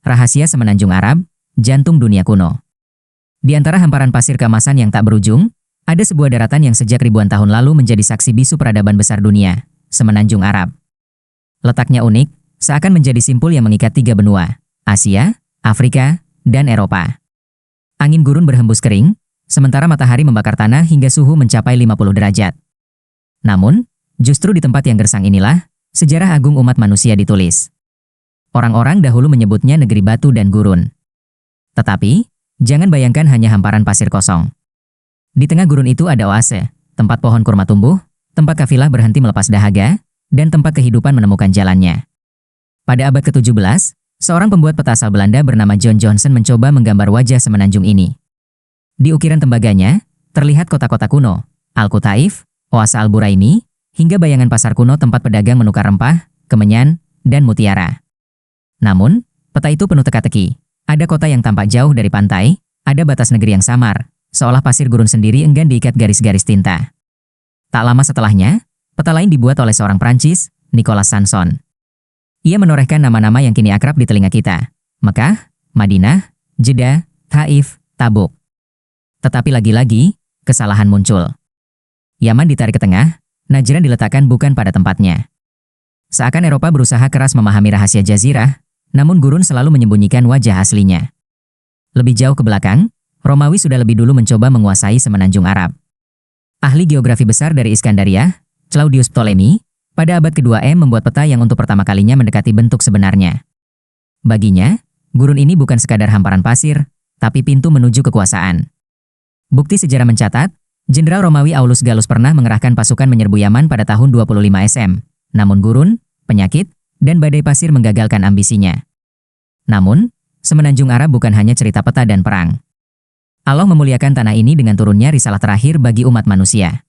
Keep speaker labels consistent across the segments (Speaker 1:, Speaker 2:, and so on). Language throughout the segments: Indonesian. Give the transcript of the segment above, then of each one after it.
Speaker 1: Rahasia Semenanjung Arab, jantung dunia kuno. Di antara hamparan pasir keemasan yang tak berujung, ada sebuah daratan yang sejak ribuan tahun lalu menjadi saksi bisu peradaban besar dunia, Semenanjung Arab. Letaknya unik, seakan menjadi simpul yang mengikat tiga benua, Asia, Afrika, dan Eropa. Angin gurun berhembus kering, sementara matahari membakar tanah hingga suhu mencapai 50 derajat. Namun, justru di tempat yang gersang inilah, sejarah agung umat manusia ditulis. Orang-orang dahulu menyebutnya negeri batu dan gurun. Tetapi, jangan bayangkan hanya hamparan pasir kosong. Di tengah gurun itu ada oase, tempat pohon kurma tumbuh, tempat kafilah berhenti melepas dahaga, dan tempat kehidupan menemukan jalannya. Pada abad ke-17, seorang pembuat peta asal Belanda bernama John Johnson mencoba menggambar wajah semenanjung ini. Di ukiran tembaganya, terlihat kota-kota kuno, Al-Qutaif, oase Al-Buraimi, hingga bayangan pasar kuno tempat pedagang menukar rempah, kemenyan, dan mutiara. Namun, peta itu penuh teka-teki. Ada kota yang tampak jauh dari pantai, ada batas negeri yang samar, seolah pasir gurun sendiri enggan diikat garis-garis tinta. Tak lama setelahnya, peta lain dibuat oleh seorang Prancis, Nicolas Sanson. Ia menorehkan nama-nama yang kini akrab di telinga kita. Mekah, Madinah, Jeddah, Taif, Tabuk. Tetapi lagi-lagi, kesalahan muncul. Yaman ditarik ke tengah, Najran diletakkan bukan pada tempatnya. Seakan Eropa berusaha keras memahami rahasia jazirah, namun gurun selalu menyembunyikan wajah aslinya. Lebih jauh ke belakang, Romawi sudah lebih dulu mencoba menguasai Semenanjung Arab. Ahli geografi besar dari Iskandaria, Claudius Ptolemy, pada abad ke-2 membuat peta yang untuk pertama kalinya mendekati bentuk sebenarnya. Baginya, gurun ini bukan sekadar hamparan pasir, tapi pintu menuju kekuasaan. Bukti sejarah mencatat, Jenderal Romawi Aulus Gallus pernah mengerahkan pasukan menyerbu Yaman pada tahun 25 SM. Namun gurun, penyakit, dan badai pasir menggagalkan ambisinya. Namun, Semenanjung Arab bukan hanya cerita peta dan perang. Allah memuliakan tanah ini dengan turunnya risalah terakhir bagi umat manusia.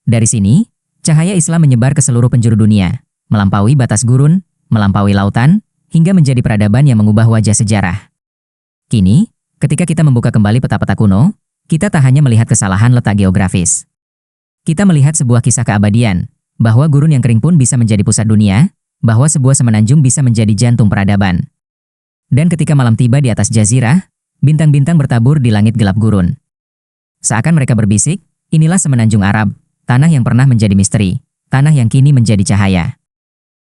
Speaker 1: Dari sini, cahaya Islam menyebar ke seluruh penjuru dunia, melampaui batas gurun, melampaui lautan, hingga menjadi peradaban yang mengubah wajah sejarah. Kini, ketika kita membuka kembali peta-peta kuno, kita tak hanya melihat kesalahan letak geografis. Kita melihat sebuah kisah keabadian, bahwa gurun yang kering pun bisa menjadi pusat dunia, bahwa sebuah semenanjung bisa menjadi jantung peradaban. Dan ketika malam tiba di atas jazirah, bintang-bintang bertabur di langit gelap gurun. Seakan mereka berbisik, inilah Semenanjung Arab, tanah yang pernah menjadi misteri, tanah yang kini menjadi cahaya.